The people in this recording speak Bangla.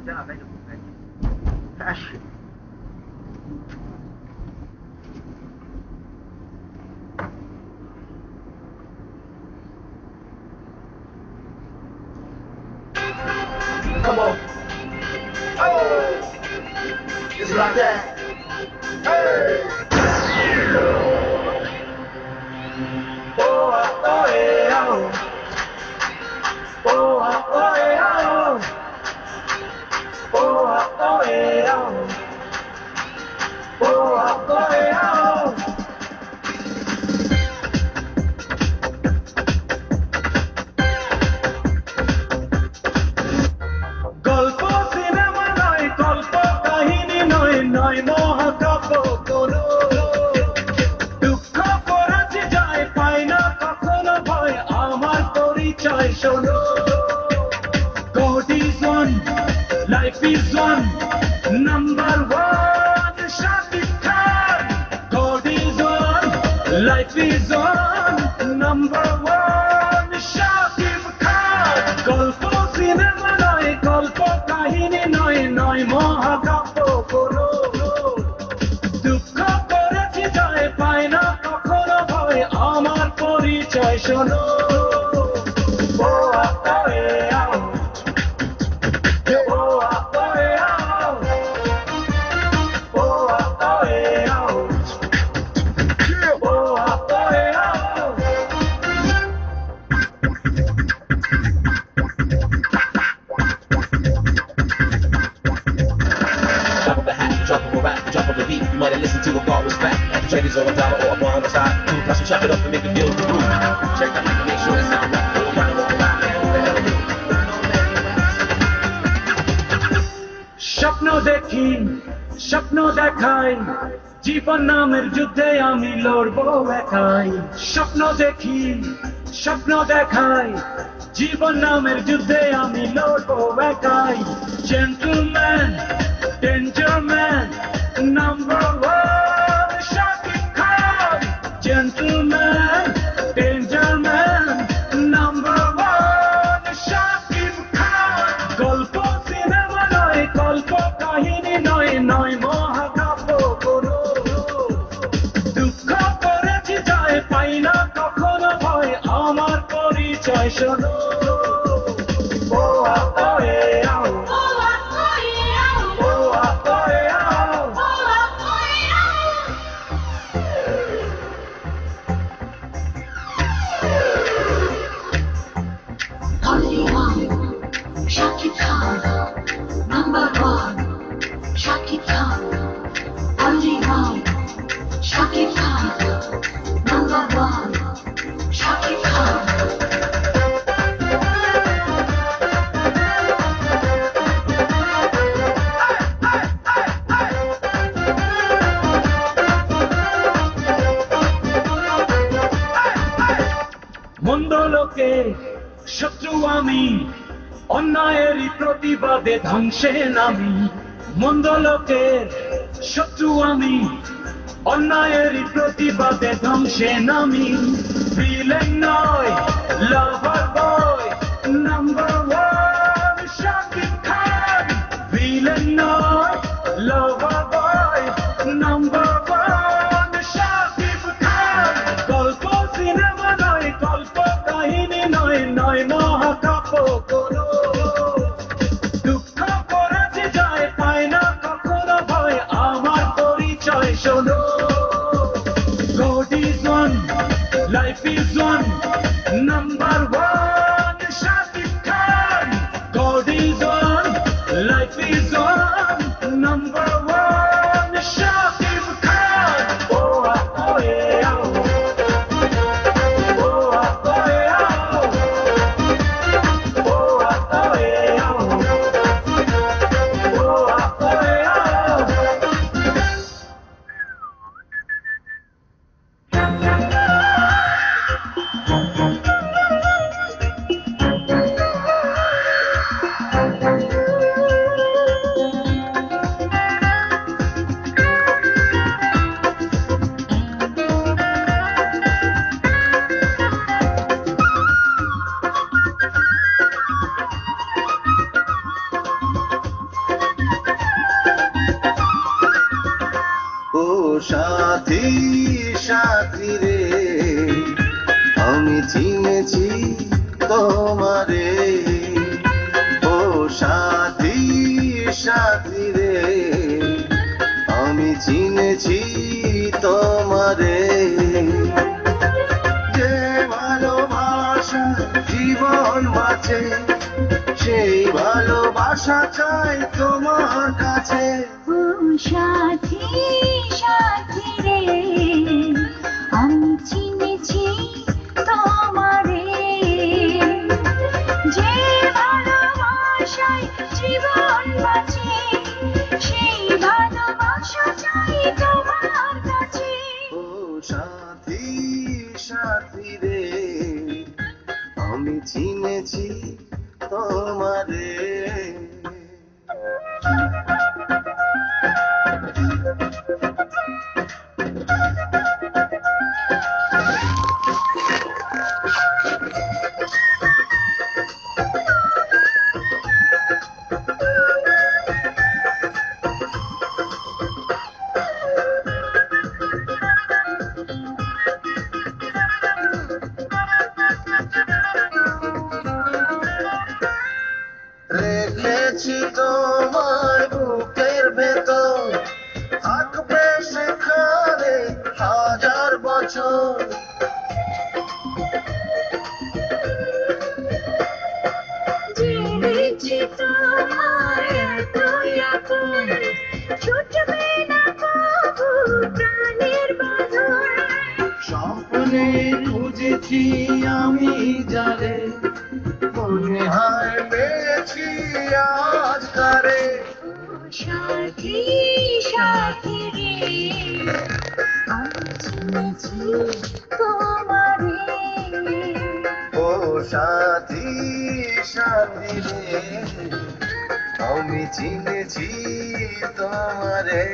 job, thank you. Passion. Come on. Oh! Just like that. Hey! Oh, oh, yeah, oh. Oh, oh, yeah, oh. Oh, oh, yeah, oh. Oh, oh, yeah, oh. গল্প সিনেমা নয়, গল্প কাহিনী নয়, নয় মহাকাব্য কোনো। দুঃখ করেছি যায়, পাই না কখনো ভয়, আমার পরিচয় শোনো। God is one, life is one, number one, Shakib Khan. God is one, life is one, number one, Shakib Khan. গল্প সিনেমা নয়, গল্প কাহিনী নয়, নয় মহাকাব্য কোনো। দুঃখ করেছি যায়, পাই না কখনো ভয়, আমার পরিচয় শোনো। Traders or a dollar or a bomb side. Plus we chop it up and make it feel the groove. Check the mic and make sure it sound right. স্বপ্ন দেখি, স্বপ্ন দেখাই, জীবন নামের যুদ্ধে আমি লড়বো একাই। স্বপ্ন দেখি, স্বপ্ন দেখাই, জীবন নামের যুদ্ধে আমি লড়বো একাই। Gentleman, danger man, number one Shakib Khan. Gentleman, danger man, number one Shakib Khan. গল্প সিনেমা নয়, গল্প কাহিনী নয়, নয় মহাকাব্য কোনো। দুঃখ করেছি যায়, পাই না কখনো ভয়, আমার পরিচয় শোনো। Only one, Shakib Khan, number one, Shakib Khan. Only one, Shakib Khan, number one, Shakib Khan. মন্দ লোকে শত্রু আমি, অন্যায়েরই প্রতিবাদে ধ্বংসে নামি। মন্দ লোকের শত্রু আমি, অন্যায়েরই প্রতিবাদে ধ্বংসে নামি। ভিলেন নয়, লাভার বয়, নাম্বার ওয়ান শাকিব খান। ভিলেন নয়, লাভার বয়, নাম্বার ওয়ান শাকিব খান। গল্প সিনেমা নয়, গল্প কাহিনী নয়, নয় মহাকাব্য কোনো। দুঃখ করেছি যায়, পায় না কখনো ভয়, আমার পরিচয় শোনো। God is one, life is one, number one Shakib Khan. God is one, life is one, number one Shakib Khan. Oh, oh, yeah, oh. সাথী সাথী রে আমি চিনেছি তোমারে ও সাথী সাথী রে আমি চিনেছি তোমারে যে ভালোবাসা জীবন বাঁচে সেই ভালোবাসা চাই তোমার কাছে ও সাথী সাথী রে আমি চিনেছি তোমারে যে ভালোবাসায় জীবন বাঁচে সেই ভালোবাসা চাই তোমার কাছে ও সাথী সাথী রে আমি চিনেছি তোমারে রেখেছি তোমার বুকের ভেতর থাকবে সেখানে হাজার বছর জেনেছি তোমার এত আপন ছুটবে না কবু প্রাণের বাঁধন স্বপ্নে খুঁজেছি আমি যারে মনে হয় পেয়েছি আজ তারে সাথী সাথী রে আমি চিনেছি তোমারে ও সাথী সাথী রে আমি চিনেছি তোমারে